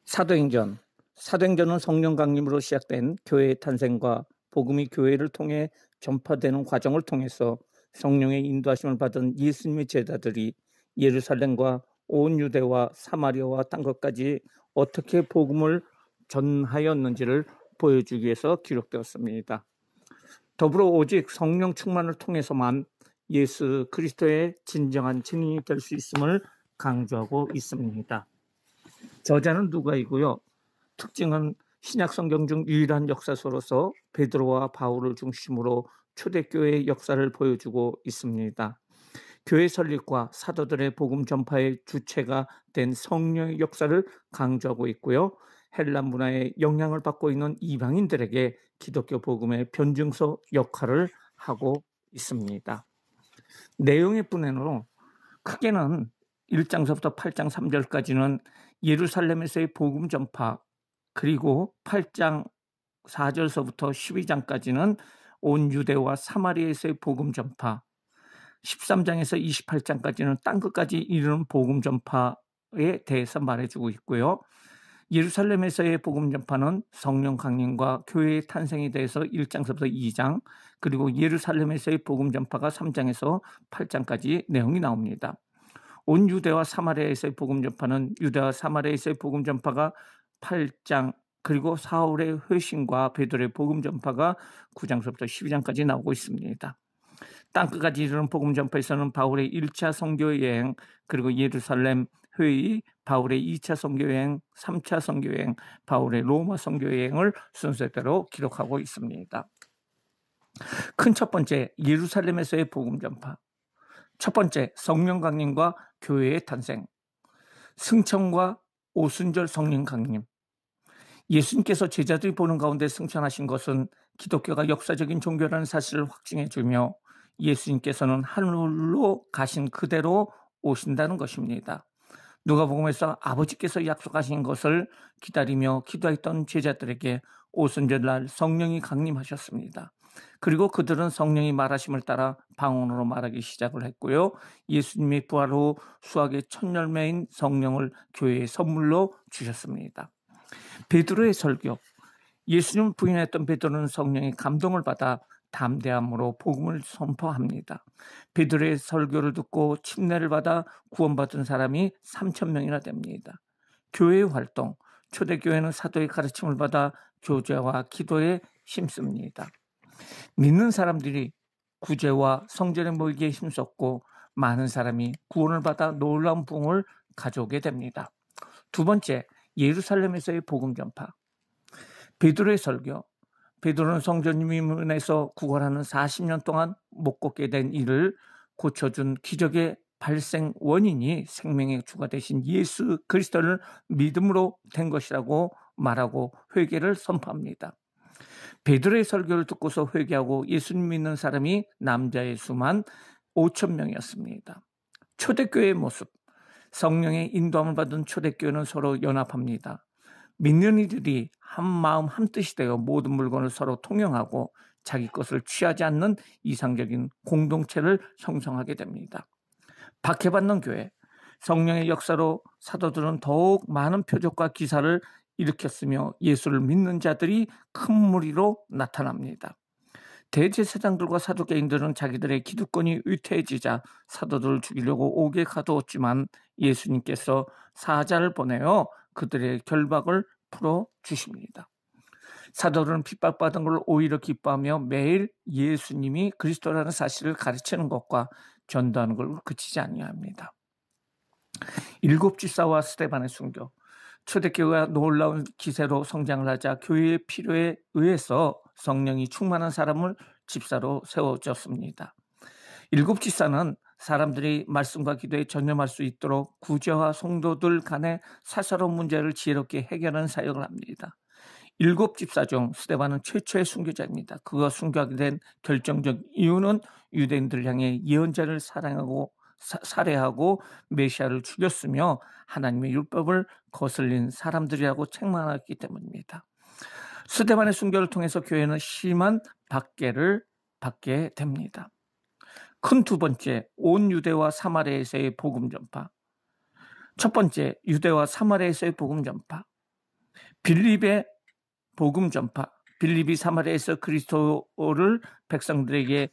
사도행전. 사도행전은 성령 강림으로 시작된 교회의 탄생과 복음이 교회를 통해 전파되는 과정을 통해서 성령의 인도하심을 받은 예수님의 제자들이 예루살렘과 온 유대와 사마리아와 딴 것까지 어떻게 복음을 전하였는지를 보여주기 위해서 기록되었습니다. 더불어 오직 성령 충만을 통해서만 예수 그리스도의 진정한 증인이 될 수 있음을 강조하고 있습니다. 저자는 누가이고요. 특징은 신약 성경 중 유일한 역사서로서 베드로와 바울을 중심으로 초대교회의 역사를 보여주고 있습니다. 교회 설립과 사도들의 복음 전파의 주체가 된 성령의 역사를 강조하고 있고요. 헬라 문화의 영향을 받고 있는 이방인들에게 기독교 복음의 변증소 역할을 하고 있습니다. 내용의 분해로 크게는 1장서부터 8장 3절까지는 예루살렘에서의 복음 전파, 그리고 8장 4절서부터 12장까지는 온 유대와 사마리아에서의 복음 전파, 13장에서 28장까지는 땅 끝까지 이르는 복음 전파에 대해서 말해주고 있고요. 예루살렘에서의 복음 전파는 성령 강림과 교회의 탄생에 대해서 1장서부터 2장, 그리고 예루살렘에서의 복음 전파가 3장에서 8장까지 내용이 나옵니다. 온 유대와 사마리아에서의 복음 전파는 유대와 사마리아에서의 복음 전파가 8장, 그리고 사울의 회심과 베드로의 복음 전파가 9장서부터 12장까지 나오고 있습니다. 땅끝까지 이르는 복음 전파에서는 바울의 1차 선교 여행, 그리고 예루살렘 회의, 바울의 2차 선교 여행, 3차 선교 여행, 바울의 로마 선교 여행을 순서대로 기록하고 있습니다. 큰 첫 번째, 예루살렘에서의 복음 전파. 첫 번째, 성령 강림과 교회의 탄생. 승천과 오순절 성령 강림. 예수님께서 제자들이 보는 가운데 승천하신 것은 기독교가 역사적인 종교라는 사실을 확증해 주며 예수님께서는 하늘로 가신 그대로 오신다는 것입니다. 누가복음에서 아버지께서 약속하신 것을 기다리며 기도했던 제자들에게 오순절날 성령이 강림하셨습니다. 그리고 그들은 성령이 말하심을 따라 방언으로 말하기 시작을 했고요. 예수님의 부활 후 수학의 첫 열매인 성령을 교회의 선물로 주셨습니다. 베드로의 설교. 예수님을 부인했던 베드로는 성령의 감동을 받아 담대함으로 복음을 선포합니다. 베드로의 설교를 듣고 침례를 받아 구원받은 사람이 3,000명이나 됩니다. 교회의 활동. 초대교회는 사도의 가르침을 받아 교제와 기도에 힘씁니다. 믿는 사람들이 구제와 성전에 모이기에 힘썼고 많은 사람이 구원을 받아 놀라운 부흥을 가져오게 됩니다. 두 번째, 예루살렘에서의 복음 전파. 베드로의 설교. 베드로는 성전 유민문에서 구걸하는 40년 동안 못 걷게 된 이를 고쳐준 기적의 발생 원인이 생명의 주가 되신 예수 그리스도를 믿음으로 된 것이라고 말하고 회개를 선포합니다. 베드로의 설교를 듣고서 회개하고 예수님 믿는 사람이 남자의 수만 5,000명이었습니다. 초대교회의 모습. 성령의 인도함을 받은 초대교회는 서로 연합합니다. 믿는 이들이 한 마음 한 뜻이 되어 모든 물건을 서로 통용하고 자기 것을 취하지 않는 이상적인 공동체를 형성하게 됩니다. 박해받는 교회. 성령의 역사로 사도들은 더욱 많은 표적과 기사를 일으켰으며 예수를 믿는 자들이 큰 무리로 나타납니다. 대제사장들과 사두개인들은 자기들의 기득권이 위태해지자 사도들을 죽이려고 옥에 가두었지만 예수님께서 사자를 보내어 그들의 결박을 풀어주십니다. 사도들은 핍박받은 걸 오히려 기뻐하며 매일 예수님이 그리스도라는 사실을 가르치는 것과 전도하는 걸 그치지 아니합니다. 7 집사와 스데반의 순교. 초대교회가 놀라운 기세로 성장을 하자 교회의 필요에 의해서 성령이 충만한 사람을 집사로 세워졌습니다. 7 집사는 사람들이 말씀과 기도에 전념할 수 있도록 구제와 성도들 간의 사사로운 문제를 지혜롭게 해결하는 사역을 합니다. 7 집사 중 스데반은 최초의 순교자입니다. 그가 순교하게 된 결정적 이유는 유대인들을 향해 예언자를 살해하고 메시아를 죽였으며 하나님의 율법을 거슬린 사람들이라고 책망하기 때문입니다. 스데반의 순교를 통해서 교회는 심한 박해를 받게 됩니다. 큰 두 번째, 온 유대와 사마리아에서의 복음 전파. 첫 번째, 유대와 사마리아에서의 복음 전파. 빌립의 복음 전파. 빌립이 사마리아에서 그리스도를 백성들에게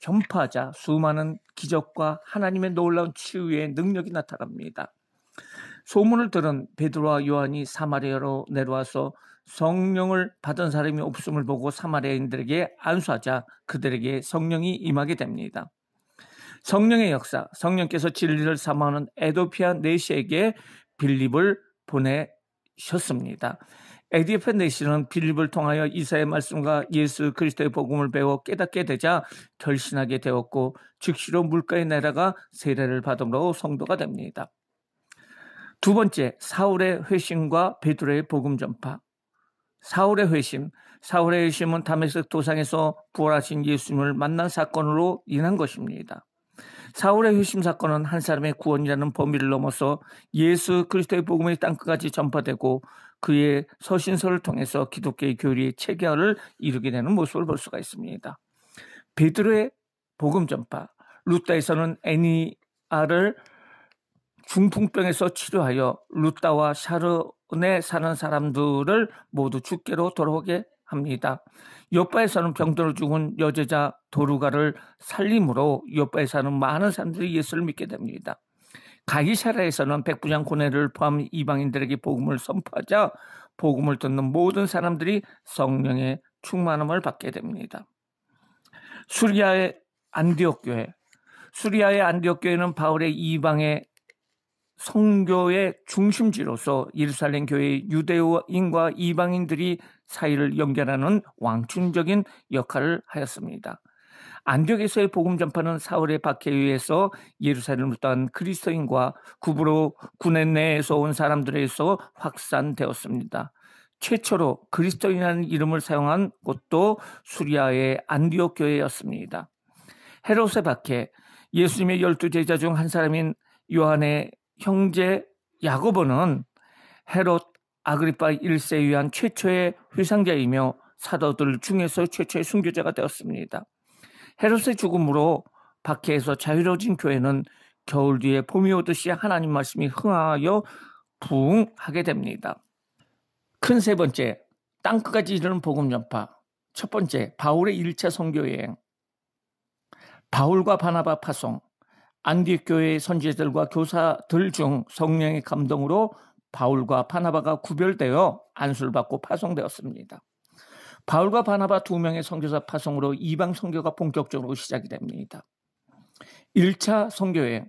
전파하자 수많은 기적과 하나님의 놀라운 치유의 능력이 나타납니다. 소문을 들은 베드로와 요한이 사마리아로 내려와서 성령을 받은 사람이 없음을 보고 사마리아인들에게 안수하자 그들에게 성령이 임하게 됩니다. 성령의 역사, 성령께서 진리를 사모하는 에도피아 내시에게 빌립을 보내셨습니다. 에디오피아 내시는 빌립을 통하여 이사야의 말씀과 예수 그리스도의 복음을 배워 깨닫게 되자 결신하게 되었고 즉시로 물가에 내려가 세례를 받음으로 성도가 됩니다. 두 번째, 사울의 회심과 베드로의 복음 전파. 사울의 회심은 다메섹 도상에서 부활하신 예수님을 만난 사건으로 인한 것입니다. 사울의 회심 사건은 한 사람의 구원이라는 범위를 넘어서 예수 그리스도의 복음이 땅끝까지 전파되고 그의 서신서를 통해서 기독교의 교리의 체계화를 이루게 되는 모습을 볼 수가 있습니다. 베드로의 복음 전파. 루다에서는 애니아를 중풍병에서 치료하여 루다와 샤론에 사는 사람들을 모두 죽게로 돌아오게 합니다. 요바에서는 병들어 죽은 여제자 도루가를 살림으로 요바에 사는 많은 사람들이 예수를 믿게 됩니다. 가기샤라에서는 백부장 고넬을 포함한 이방인들에게 복음을 선포하자 복음을 듣는 모든 사람들이 성령의 충만함을 받게 됩니다. 수리아의 안디옥 교회. 수리아의 안디옥 교회는 바울의 이방의 선교의 중심지로서 예루살렘 교회의 유대인과 이방인들이 사이를 연결하는 왕충적인 역할을 하였습니다. 안디옥에서의 복음 전파는 사울의 박해에 의해서 예루살렘을 떠난 그리스도인과 구브로 군내 내에서 온 사람들에서 확산되었습니다. 최초로 그리스도인이라는 이름을 사용한 곳도 수리아의 안디옥 교회였습니다. 헤롯의 박해, 예수님의 12제자 중 한 사람인 요한의 형제 야고보는 헤롯 아그리파 1세에 의한 최초의 회상자이며 사도들 중에서 최초의 순교자가 되었습니다. 헤롯의 죽음으로 박해에서 자유로워진 교회는 겨울 뒤에 봄이 오듯이 하나님 말씀이 흥하여 부흥하게 됩니다. 큰 세 번째, 땅끝까지 이르는 복음 전파. 첫 번째, 바울의 1차 선교 여행. 바울과 바나바 파송. 안디옥 교회의 선지자들과 교사들 중 성령의 감동으로 바울과 바나바가 구별되어 안수를 받고 파송되었습니다. 바울과 바나바 두 명의 선교사 파송으로 이방 선교가 본격적으로 시작이 됩니다. 1차 선교여행,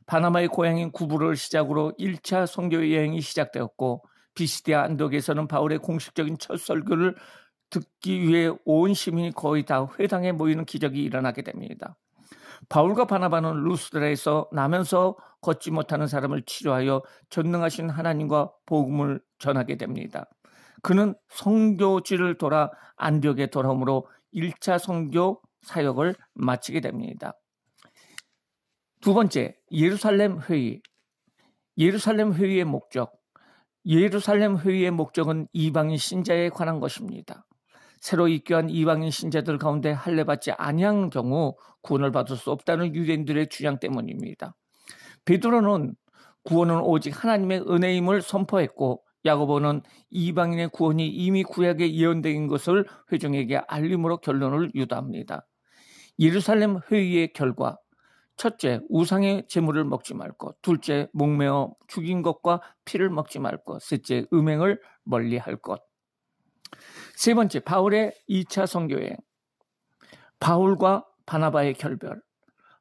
바나바의 고향인 구브로를 시작으로 1차 선교여행이 시작되었고 비시디아 안디옥에서는 바울의 공식적인 첫 설교를 듣기 위해 온 시민이 거의 다 회당에 모이는 기적이 일어나게 됩니다. 바울과 바나바는 루스드라에서 나면서 걷지 못하는 사람을 치료하여 전능하신 하나님과 복음을 전하게 됩니다. 그는 선교지를 돌아 안디옥에 돌아오므로 1차 선교 사역을 마치게 됩니다. 두 번째, 예루살렘 회의. 예루살렘 회의의 목적. 예루살렘 회의의 목적은 이방인 신자에 관한 것입니다. 새로 입교한 이방인 신자들 가운데 할례받지 아니한 경우 구원을 받을 수 없다는 유대인들의 주장 때문입니다. 베드로는 구원은 오직 하나님의 은혜임을 선포했고 야고보는 이방인의 구원이 이미 구약에 예언된 것을 회중에게 알림으로 결론을 유도합니다. 예루살렘 회의의 결과, 첫째, 우상의 제물을 먹지 말 것. 둘째, 목매어 죽인 것과 피를 먹지 말 것. 셋째, 음행을 멀리할 것. 세 번째, 바울의 2차 선교여행. 바울과 바나바의 결별.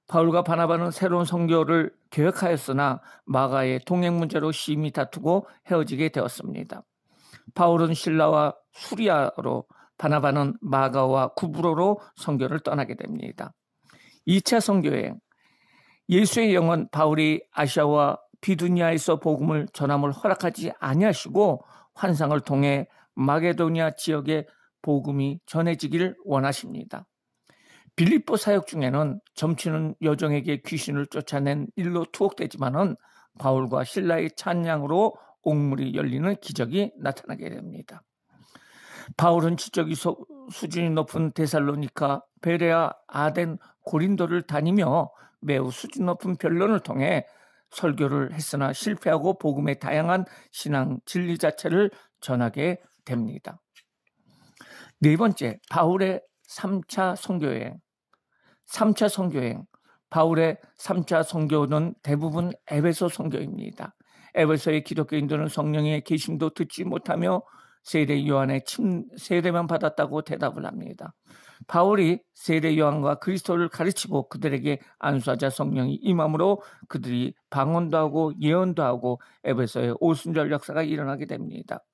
바울과 바나바는 새로운 선교를 계획하였으나 마가의 동행 문제로 심히 다투고 헤어지게 되었습니다. 바울은 신라와 수리아로, 바나바는 마가와 구브로로 선교를 떠나게 됩니다. 2차 선교여행. 예수의 영은 바울이 아시아와 비두니아에서 복음을 전함을 허락하지 아니하시고 환상을 통해 마게도니아 지역에 복음이 전해지기를 원하십니다. 빌립보 사역 중에는 점치는 여종에게 귀신을 쫓아낸 일로 투옥되지만은 바울과 신라의 찬양으로 옥물이 열리는 기적이 나타나게 됩니다. 바울은 지적인 수준이 높은 데살로니카, 베레아, 아덴, 고린도를 다니며 매우 수준 높은 변론을 통해 설교를 했으나 실패하고 복음의 다양한 신앙 진리 자체를 전하게 됩니다. 네 번째, 바울의 3차 선교여행. 3차 선교여행. 바울의 3차 선교는 대부분 에베소 선교입니다. 에베소의 기독교인들은 성령의 계심도 듣지 못하며 세례 요한의 세례만 받았다고 대답을 합니다. 바울이 세례 요한과 그리스도를 가르치고 그들에게 안수하자 성령이 임함으로 그들이 방언도 하고 예언도 하고 에베소의 오순절 역사가 일어나게 됩니다.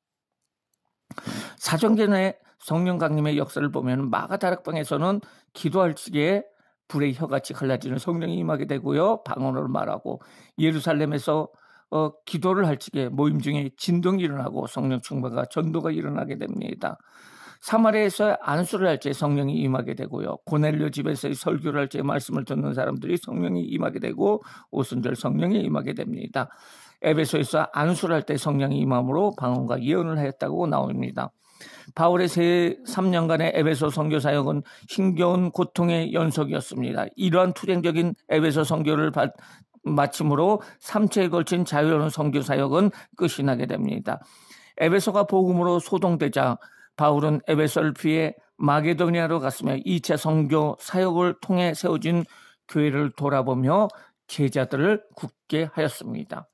사정전의 성령 강림의 역사를 보면 마가다락방에서는 기도할 적에 불의 혀같이 갈라지는 성령이 임하게 되고요. 방언으로 말하고 예루살렘에서 기도를 할 적에 모임 중에 진동이 일어나고 성령 충만과 전도가 일어나게 됩니다. 사마리아에서 안수를 할 때 성령이 임하게 되고요. 고넬료 집에서 설교를 할 때 말씀을 듣는 사람들이 성령이 임하게 되고 오순절 성령이 임하게 됩니다. 에베소에서 안수를 할 때 성령이 임함으로 방언과 예언을 하였다고 나옵니다. 바울의 3년간의 에베소 선교 사역은 힘겨운 고통의 연속이었습니다. 이러한 투쟁적인 에베소 선교를 마침으로 3차에 걸친 자유로운 선교 사역은 끝이 나게 됩니다. 에베소가 복음으로 소동되자 바울은 에베소를 피해 마게도니아로 갔으며 2차 선교 사역을 통해 세워진 교회를 돌아보며 제자들을 굳게 하였습니다.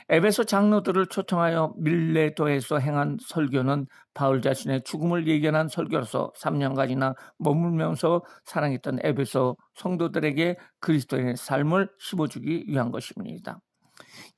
에베소 장로들을 초청하여 밀레도에서 행한 설교는 바울 자신의 죽음을 예견한 설교로서 3년간이나 머물면서 사랑했던 에베소 성도들에게 그리스도의 삶을 심어주기 위한 것입니다.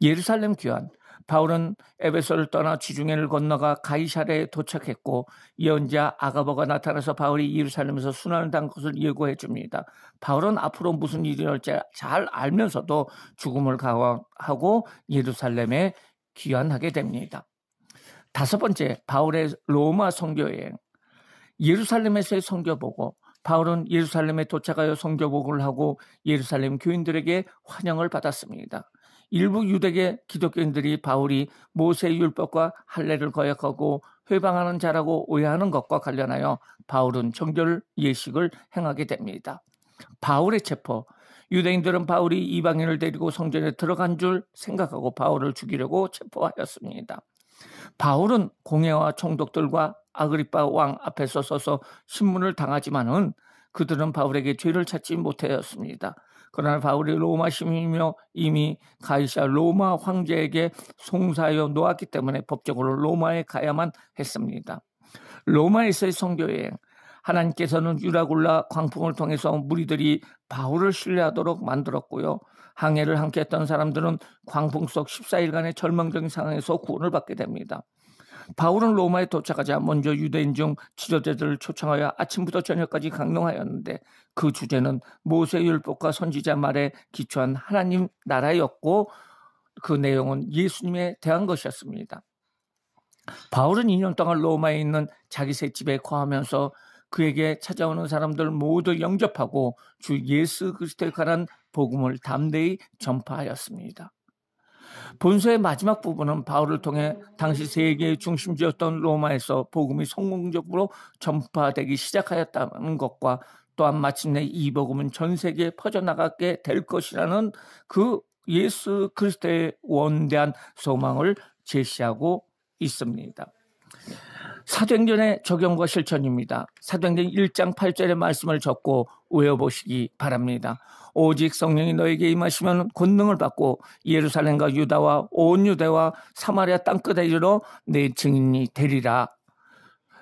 예루살렘 귀환. 바울은 에베소를 떠나 지중해를 건너가 가이사랴에 도착했고 예언자 아가보가 나타나서 바울이 예루살렘에서 순환을 당 것을 예고해 줍니다. 바울은 앞으로 무슨 일이 일어날지 잘 알면서도 죽음을 각오하고 예루살렘에 귀환하게 됩니다. 다섯 번째, 바울의 로마 선교여행. 예루살렘에서의 선교보고. 바울은 예루살렘에 도착하여 선교복을 하고 예루살렘 교인들에게 환영을 받았습니다. 일부 유대계 기독교인들이 바울이 모세의 율법과 할례를 거역하고 회방하는 자라고 오해하는 것과 관련하여 바울은 정결 예식을 행하게 됩니다. 바울의 체포. 유대인들은 바울이 이방인을 데리고 성전에 들어간 줄 생각하고 바울을 죽이려고 체포하였습니다. 바울은 공회와 총독들과 아그리빠 왕 앞에서 서서 신문을 당하지만은 그들은 바울에게 죄를 찾지 못하였습니다. 그러나 바울이 로마 시민이며 이미 가이사 로마 황제에게 송사하여 놓았기 때문에 법적으로 로마에 가야만 했습니다. 로마에서의 선교여행. 하나님께서는 유라굴라 광풍을 통해서 무리들이 바울을 신뢰하도록 만들었고요. 항해를 함께 했던 사람들은 광풍 속 14일간의 절망적인 상황에서 구원을 받게 됩니다. 바울은 로마에 도착하자 먼저 유대인 중 지도자들을 초청하여 아침부터 저녁까지 강론하였는데 그 주제는 모세율법과 선지자 말에 기초한 하나님 나라였고 그 내용은 예수님에 대한 것이었습니다. 바울은 2년 동안 로마에 있는 자기 새 집에 거하면서 그에게 찾아오는 사람들 모두 영접하고 주 예수 그리스도에 관한 복음을 담대히 전파하였습니다. 본서의 마지막 부분은 바울을 통해 당시 세계의 중심지였던 로마에서 복음이 성공적으로 전파되기 시작하였다는 것과 또한 마침내 이 복음은 전 세계에 퍼져나가게 될 것이라는 그 예수 그리스도의 원대한 소망을 제시하고 있습니다. 사도행전의 적용과 실천입니다. 사도행전 1장 8절의 말씀을 적고 외워보시기 바랍니다. 오직 성령이 너에게 임하시면 권능을 받고 예루살렘과 유다와 온 유대와 사마리아 땅끝에 이르러 내 증인이 되리라.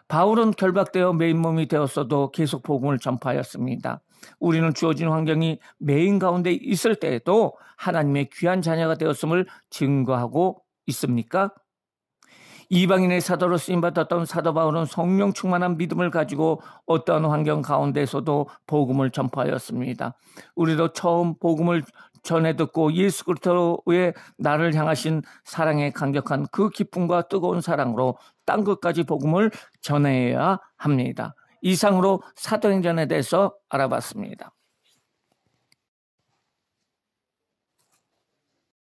바울은 결박되어 메인 몸이 되었어도 계속 복음을 전파하였습니다. 우리는 주어진 환경이 메인 가운데 있을 때에도 하나님의 귀한 자녀가 되었음을 증거하고 있습니까? 이방인의 사도로 쓰임받았던 사도 바울은 성령 충만한 믿음을 가지고 어떠한 환경 가운데서도 복음을 전파하였습니다. 우리도 처음 복음을 전해 듣고 예수 그리스도의 나를 향하신 사랑의 강력한 그 기쁨과 뜨거운 사랑으로 땅끝까지 복음을 전해야 합니다. 이상으로 사도행전에 대해서 알아봤습니다.